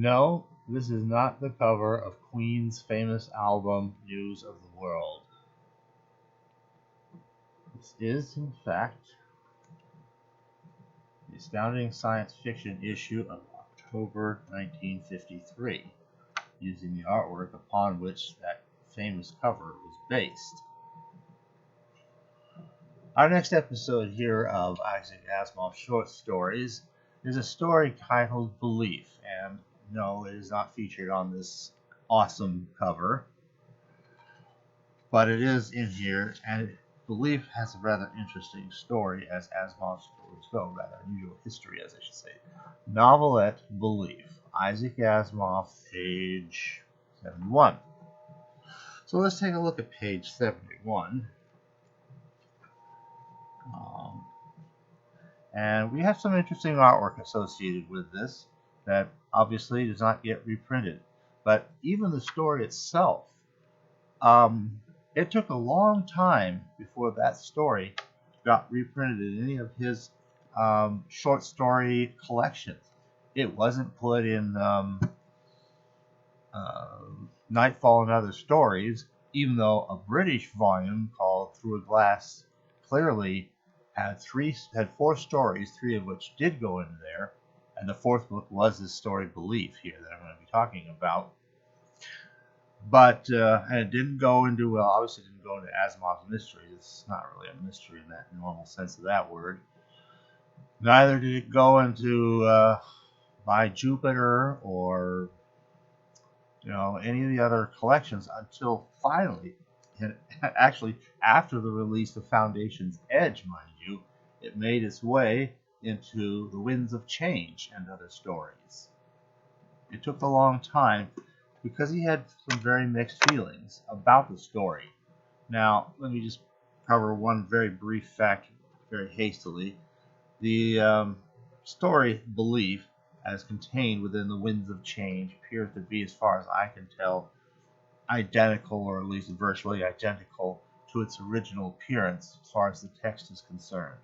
No, this is not the cover of Queen's famous album News of the World. This is, in fact, the Astounding Science Fiction issue of October 1953, using the artwork upon which that famous cover was based. Our next episode here of Isaac Asimov's short stories is a story titled Belief, and no, it is not featured on this awesome cover, but it is in here, and Belief has a rather interesting story, as Asimov's stories go, rather unusual history, as I should say. Novelette Belief, Isaac Asimov, page 71. So let's take a look at page 71. And we have some interesting artwork associated with this that obviously does not get reprinted. But even the story itself, it took a long time before that story got reprinted in any of his short story collections. It wasn't put in Nightfall and Other Stories, even though a British volume called Through a Glass clearly had four stories, three of which did go into there, and the fourth book was this story Belief here that I'm going to be talking about. But and it didn't go into, well, obviously it didn't go into Asimov's mysteries. It's not really a mystery in that normal sense of that word. Neither did it go into By Jupiter or any of the other collections until finally, and actually after the release of Foundation's Edge, mind you, it made its way into The Winds of Change and Other Stories. It took a long time because he had some very mixed feelings about the story. Now, let me just cover one very brief fact very hastily. The story Belief, as contained within The Winds of Change, appears to be, as far as I can tell, identical, or at least virtually identical, to its original appearance as far as the text is concerned.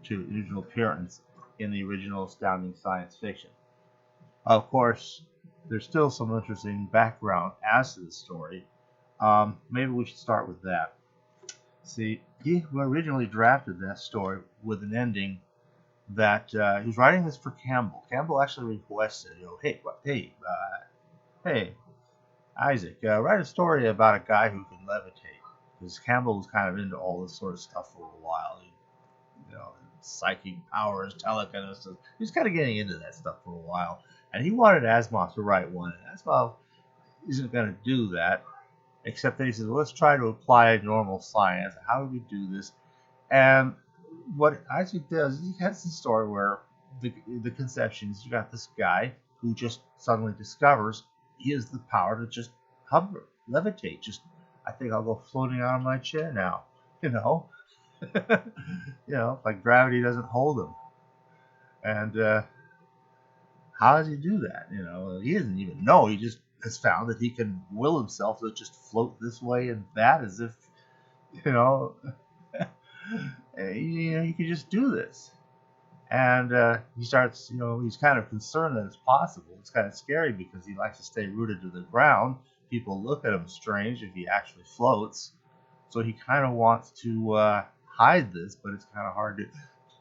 To the original appearance in the original Astounding Science Fiction. Of course, there's still some interesting background as to the story. Maybe we should start with that. See, he originally drafted that story with an ending that he was writing this for Campbell. Campbell actually requested, hey, Isaac, write a story about a guy who can levitate. Because Campbell was kind of into all this sort of stuff for a while. Psychic powers, telekinesis. He was kind of getting into that stuff for a while. And he wanted Asimov to write one. And Asimov isn't going to do that. Except that he says, well, let's try to apply normal science. How do we do this? And what Isaac does, he has this story where the conception is you got this guy who just suddenly discovers he has the power to just hover, levitate. I think I'll go floating out of my chair now. Like gravity doesn't hold him. And how does he do that? He doesn't even know. He just has found that he can will himself to just float this way and that, as if, he can just do this. And he starts, he's kind of concerned that it's possible. It's kind of scary because he likes to stay rooted to the ground. People look at him strange if he actually floats. So he kind of wants to hide this, but it's kind of hard to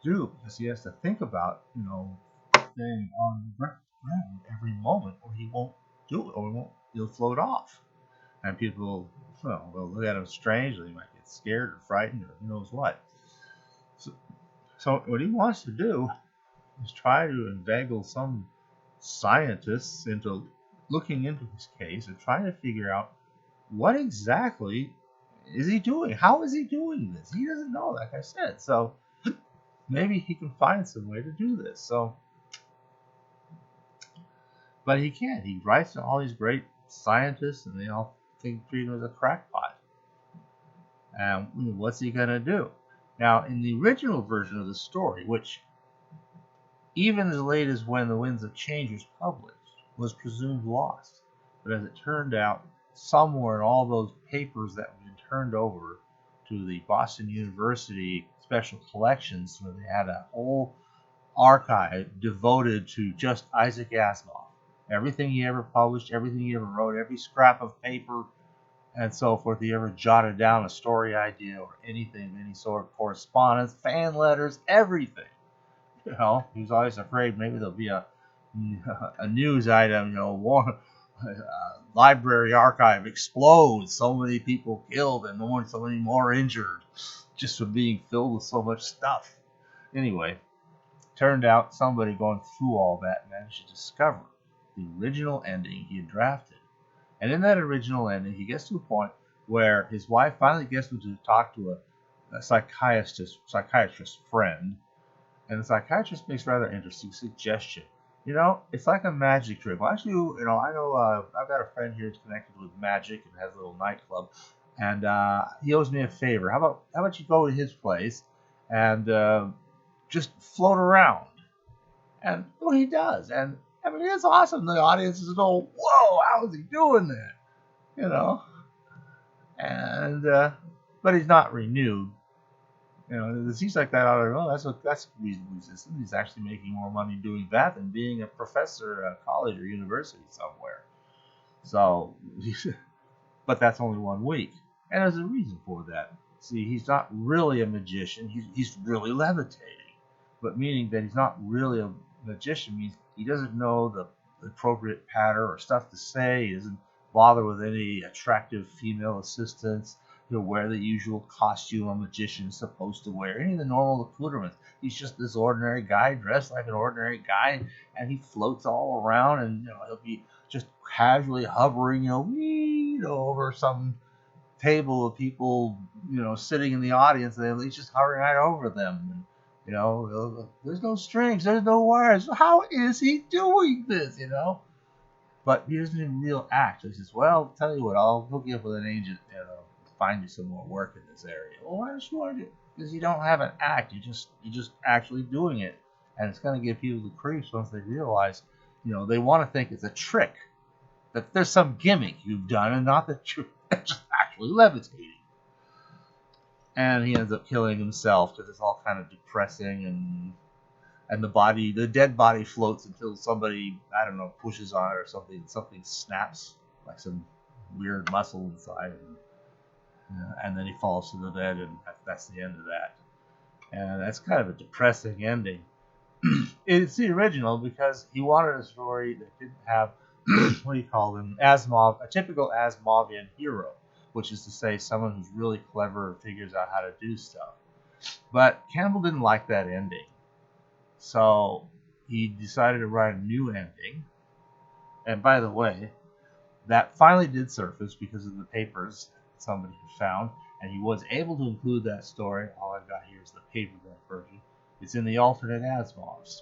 do because he has to think about, staying on the ground every moment, or he won't do it, or he'll float off. And people, they'll look at him strange, or they might get scared or frightened, or who knows what. So what he wants to do is try to inveigle some scientists into looking into his case and trying to figure out what exactly is he doing? How is he doing this? He doesn't know, like I said. So maybe he can find some way to do this. But he can't. He writes to all these great scientists, and they all treat him as a crackpot. And what's he going to do? Now, in the original version of the story, which even as late as when The Winds of Change was published, was presumed lost. But as it turned out, somewhere in all those papers that had been turned over to the Boston University Special Collections, where they had a whole archive devoted to just Isaac Asimov. Everything he ever published, everything he ever wrote, every scrap of paper and so forth he ever jotted down, a story idea or anything of any sort, correspondence, fan letters, everything. He was always afraid maybe there'll be a news item, one library archive explodes, so many people killed and so many more injured, just from being filled with so much stuff. Anyway, turned out somebody going through all that managed to discover the original ending he had drafted. And in that original ending, he gets to a point where his wife finally gets him to talk to a psychiatrist friend, and the psychiatrist makes a rather interesting suggestion. It's like a magic trick. Well, actually, I know I've got a friend here who's connected with magic and has a little nightclub, and he owes me a favor. How about you go to his place and just float around? And he does, and I mean, it's awesome. The audience is all, whoa, how is he doing that? And but he's not renewed. It seems like that. That's reasonably consistent. He's actually making more money doing that than being a professor at a college or university somewhere. So, but that's only 1 week, and there's a reason for that. See, he's not really a magician. He's really levitating, but meaning that he's not really a magician means he doesn't know the appropriate pattern or stuff to say. He doesn't bother with any attractive female assistants. He'll wear the usual costume a magician is supposed to wear, any of the normal accoutrements. He's just this ordinary guy dressed like an ordinary guy, and he floats all around, and he'll be just casually hovering, over some table of people, sitting in the audience, and he's just hovering right over them. And, there's no strings, there's no wires. How is he doing this? But he doesn't even real act. He says, "Well, tell you what, I'll hook you up with an agent and find you some more work in this area." Well, why don't you want to do it? Because you don't have an act. You're just actually doing it, and it's going to give people the creeps once they realize, they want to think it's a trick, that there's some gimmick you've done, and not that you're just actually levitating. And he ends up killing himself because it's all kind of depressing, and the dead body floats until somebody, I don't know, pushes on it or something. Something snaps, like some weird muscle inside, and then he falls to the bed, and that's the end of that. And that's kind of a depressing ending. It's the original because he wanted a story that didn't have what do you call them, a typical Asimovian hero, which is to say someone who's really clever and figures out how to do stuff. But Campbell didn't like that ending. So he decided to write a new ending. And by the way, that finally did surface because of the papers somebody had found, and he was able to include that story. All I've got here is the paperback version. It's in the alternate Asimovs.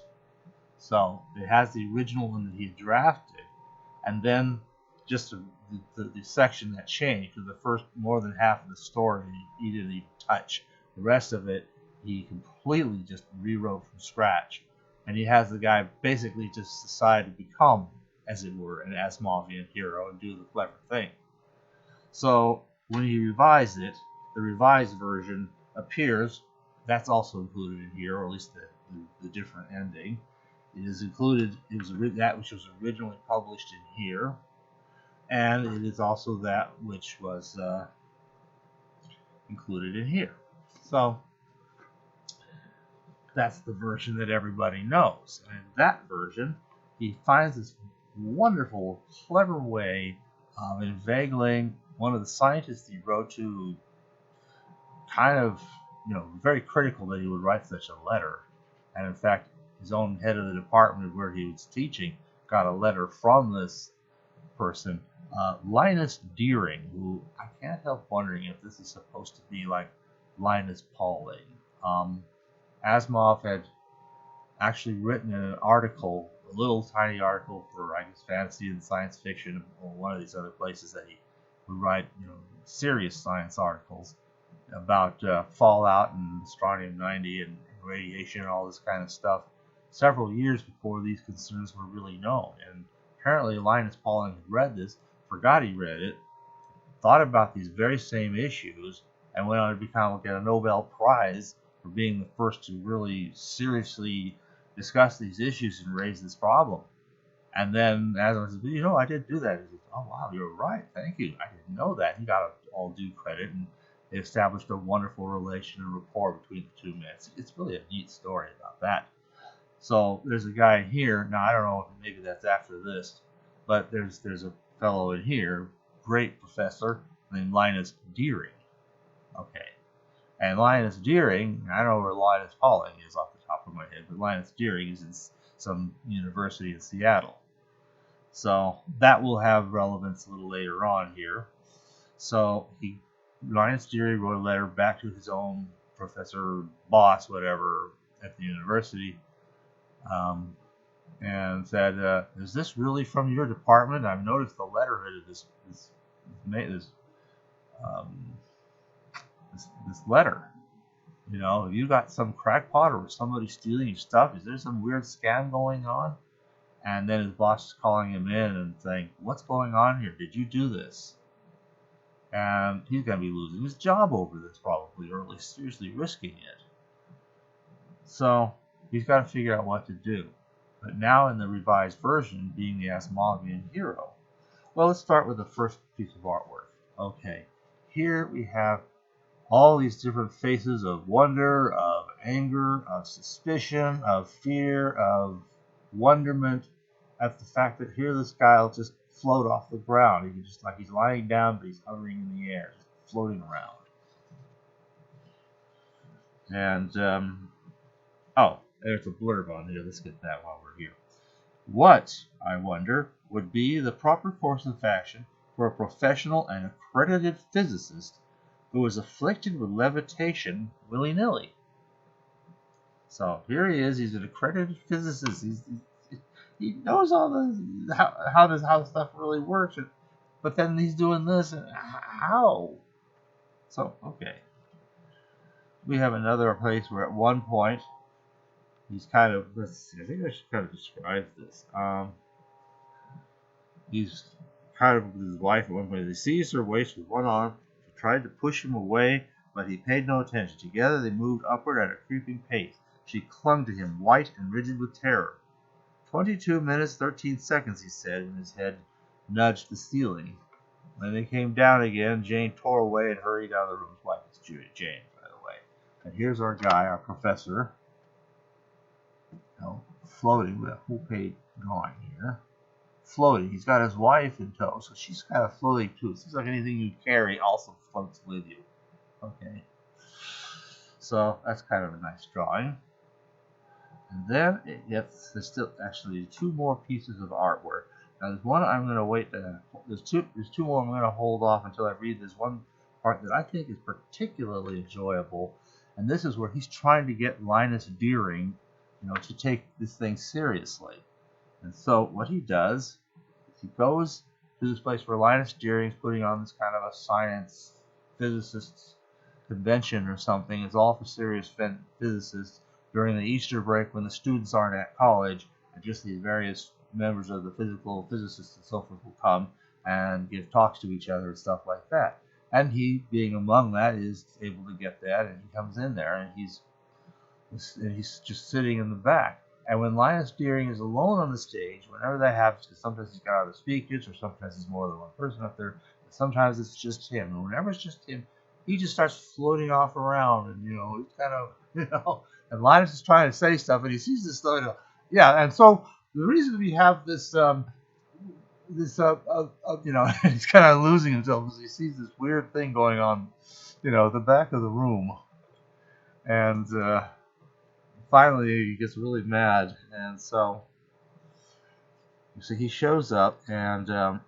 So it has the original one that he had drafted, and then just the section that changed, because the first more than half of the story he didn't even touch. The rest of it he completely just rewrote from scratch. And he has the guy basically just decide to become, as it were, an Asimovian hero and do the clever thing. So when he revised it, the revised version appears. That's also included in here, or at least the different ending. It is included. It was that which was originally published in here, and it is also that which was included in here. So that's the version that everybody knows. And in that version, he finds this wonderful, clever way of inveigling one of the scientists he wrote to, kind of, very critical that he would write such a letter. And in fact, his own head of the department where he was teaching got a letter from this person, Linus Deering, who I can't help wondering if this is supposed to be like Linus Pauling. Asimov had actually written an article, a little tiny article for, I guess, fantasy and science fiction, or one of these other places that he would write, serious science articles about fallout and strontium-90 and radiation and all this kind of stuff several years before these concerns were really known. And apparently Linus Pauling had read this, forgot he read it, thought about these very same issues, and went on to get a Nobel Prize for being the first to really seriously discuss these issues and raise this problem. And then Asimov says, I did do that. He says, oh, wow, you're right. Thank you. I didn't know that. He got all due credit, and they established a wonderful relation and rapport between the two men. It's really a neat story about that. So there's a guy here. Now, I don't know, maybe that's after this, but there's a fellow in here, great professor, named Linus Deering. Okay. And Linus Deering, I don't know where Linus Pauling is off the top of my head, but Linus Deering is in some university in Seattle. So that will have relevance a little later on here. So Linus Deering wrote a letter back to his own professor, boss, whatever, at the university, and said, "Is this really from your department? I've noticed the letterhead of this letter. Have you got some crackpot or somebody stealing your stuff? Is there some weird scam going on?" And then his boss is calling him in and saying, "What's going on here? Did you do this?" And he's going to be losing his job over this probably, or at least seriously risking it. So he's got to figure out what to do. But now in the revised version, being the Asimovian hero. Well, let's start with the first piece of artwork. Okay, here we have all these different faces of wonder, of anger, of suspicion, of fear, of wonderment at the fact that here this guy will just float off the ground. He can just, like, he's lying down, but he's hovering in the air, just floating around. And, there's a blurb on here. Let's get that while we're here. What, I wonder, would be the proper course of action for a professional and accredited physicist who was afflicted with levitation willy-nilly? So here he is. He's an accredited physicist. He knows all the how stuff really works, but then he's doing this. And how? So okay, we have another place where at one point he's kind of. Let's see. I think I should kind of describe this. He's kind of with his wife at one point. He seized her waist with one arm. She tried to push him away, but he paid no attention. Together they moved upward at a creeping pace. She clung to him, white and rigid with terror. 22 minutes, 13 seconds, he said, when his head nudged the ceiling. When they came down again, Jane tore away and hurried out of the room. His wife is Jane, by the way. And here's our guy, our professor, floating with a full page drawing here. Floating. He's got his wife in tow, so she's kind of floating too. It seems like anything you carry also floats with you. Okay. So that's kind of a nice drawing. And then there's still actually two more pieces of artwork. Now there's one I'm going to wait to. There's two more I'm going to hold off until I read this one part that I think is particularly enjoyable, and this is where he's trying to get Linus Deering, to take this thing seriously. And so what he does is he goes to this place where Linus Deering is putting on this kind of a science physicists convention or something. It's all for serious physicists during the Easter break when the students aren't at college, and just these various members of the physicists and so forth will come and give talks to each other and stuff like that. And he, being among that, is able to get that, and he comes in there, and he's just sitting in the back. And when Linus Deering is alone on the stage, whenever that happens, because sometimes he's got other speakers, or sometimes there's more than one person up there, sometimes it's just him. And whenever it's just him, he just starts floating off around, and he's kind of, and Linus is trying to say stuff, and he sees this stuff. And so the reason we have this, he's kind of losing himself because he sees this weird thing going on, at the back of the room, and finally he gets really mad, and so he shows up, and all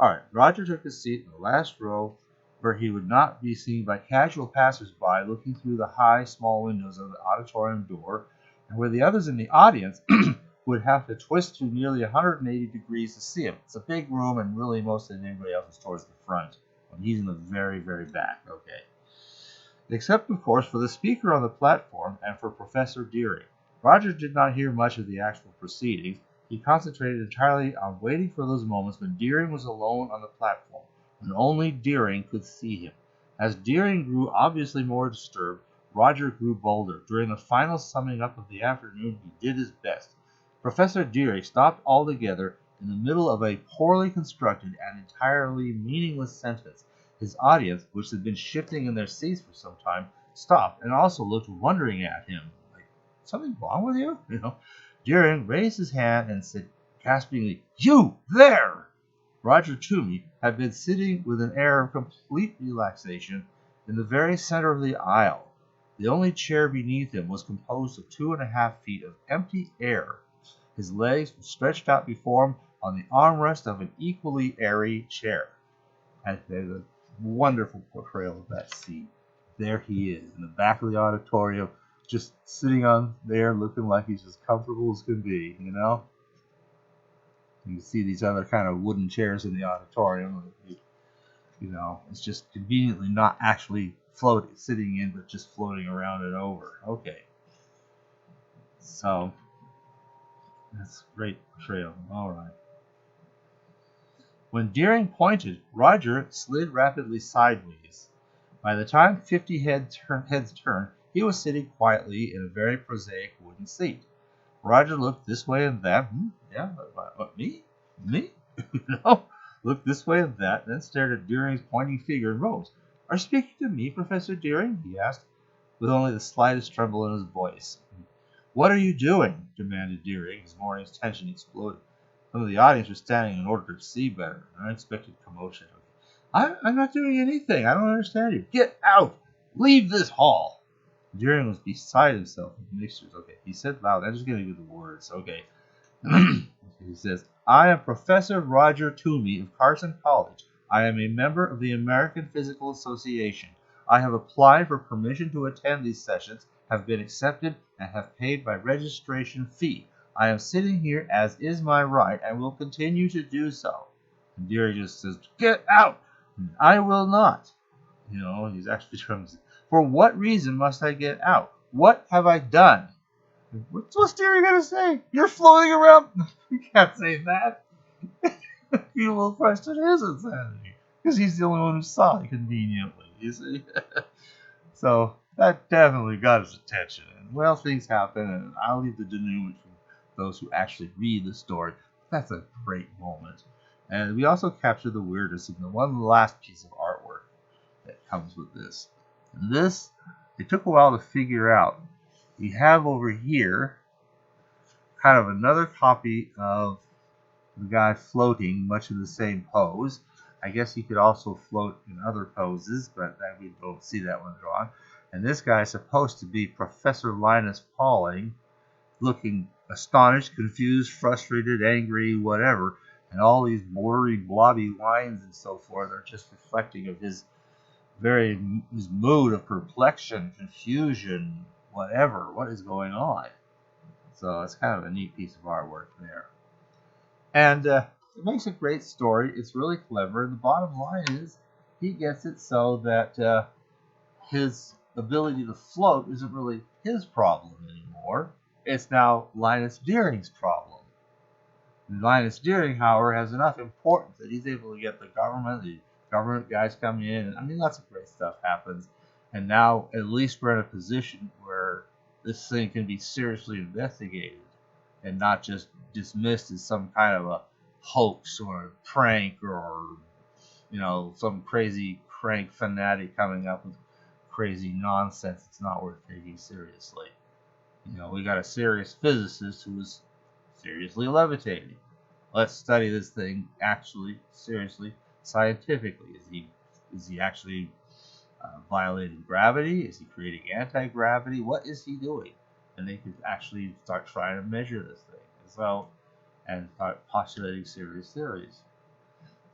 right, Roger took his seat in the last row, where he would not be seen by casual passers-by looking through the high, small windows of the auditorium door, and where the others in the audience would have to twist through nearly 180 degrees to see him. It's a big room, and really most of everybody else is towards the front. And he's in the very, very back. Okay. Except, of course, for the speaker on the platform and for Professor Deering. Roger did not hear much of the actual proceedings. He concentrated entirely on waiting for those moments when Deering was alone on the platform, when only Deering could see him. As Deering grew obviously more disturbed, Roger grew bolder. During the final summing up of the afternoon, he did his best. Professor Deering stopped altogether in the middle of a poorly constructed and entirely meaningless sentence. His audience, which had been shifting in their seats for some time, stopped and also looked wondering at him. Like, something wrong with you? Deering raised his hand and said gaspingly, "You there!" Roger Toomey had been sitting with an air of complete relaxation in the very center of the aisle. The only chair beneath him was composed of 2.5 feet of empty air. His legs were stretched out before him on the armrest of an equally airy chair. And there's a wonderful portrayal of that scene. There he is in the back of the auditorium, just sitting on there looking like he's as comfortable as can be, You can see these other kind of wooden chairs in the auditorium. It's just conveniently not actually sitting in, but just floating around and over. Okay. So, that's a great portrayal. All right. When Deering pointed, Roger slid rapidly sideways. By the time 50 heads turned, he was sitting quietly in a very prosaic wooden seat. Roger looked this way and that. Yeah, what, me? Me? Looked this way and that, then stared at Deering's pointing figure and rose. "Are you speaking to me, Professor Deering?" he asked, with only the slightest tremble in his voice. "What are you doing?" demanded Deering. His morning's tension exploded. Some of the audience were standing in order to see better. An unexpected commotion. I'm not doing anything. I don't understand you. Get out! Leave this hall!" Deering was beside himself with mixtures. Okay, he said loud. I'm just going to give the words. Okay. He says, "I am Professor Roger Toomey of Carson College. I am a member of the American Physical Association. I have applied for permission to attend these sessions, have been accepted, and have paid my registration fee. I am sitting here as is my right, and will continue to do so." And Deering just says, "Get out!" "I will not." He's actually trying to say, "For what reason must I get out? What have I done?" What's Deering going to say? "You're floating around." You can't say that. He will question his insanity, because he's the only one who saw it conveniently, you see. So that definitely got his attention. And, well, things happen, and I'll leave the denouement from those who actually read the story. That's a great moment. And we also capture the weirdness in the one last piece of artwork that comes with this. And this, it took a while to figure out. We have over here kind of another copy of the guy floating, much in the same pose. I guess he could also float in other poses, but we don't see that one drawn. And this guy is supposed to be Professor Linus Pauling, looking astonished, confused, frustrated, angry, whatever. And all these blurry, blobby lines and so forth are just reflecting of his mood of perplexion, confusion, whatever. What is going on? So it's kind of a neat piece of artwork there. And it makes a great story. It's really clever. And the bottom line is he gets it so that his ability to float isn't really his problem anymore. It's now Linus Deering's problem. And Linus Deering, however, has enough importance that he's able to get the government guys coming in. And, lots of great stuff happens. And now at least we're in a position where this thing can be seriously investigated and not just dismissed as some kind of a hoax or a prank or, some crazy crank fanatic coming up with crazy nonsense. It's not worth taking seriously. We got a serious physicist who is seriously levitating. Let's study this thing actually, seriously, scientifically. Is he actually violating gravity? Is he creating anti-gravity? What is he doing? And they could actually start trying to measure this thing and start postulating serious theories.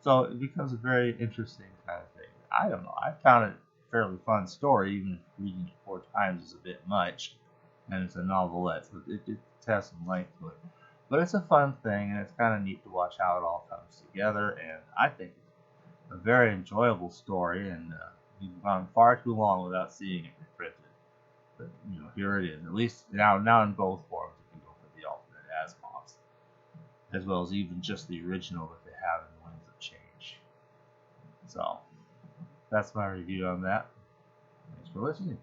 So it becomes a very interesting kind of thing. I don't know. I found it a fairly fun story, even if reading it 4 times is a bit much. And it's a novelette, so it has some length to it. But it's a fun thing, and it's kind of neat to watch how it all comes together. And I think it's a very enjoyable story, and you've gone far too long without seeing it reprinted. But, here it is. At least now in both forms, you can go for the alternate Asimovs, as well as even just the original that they have in the Winds of Change. So, that's my review on that. Thanks for listening.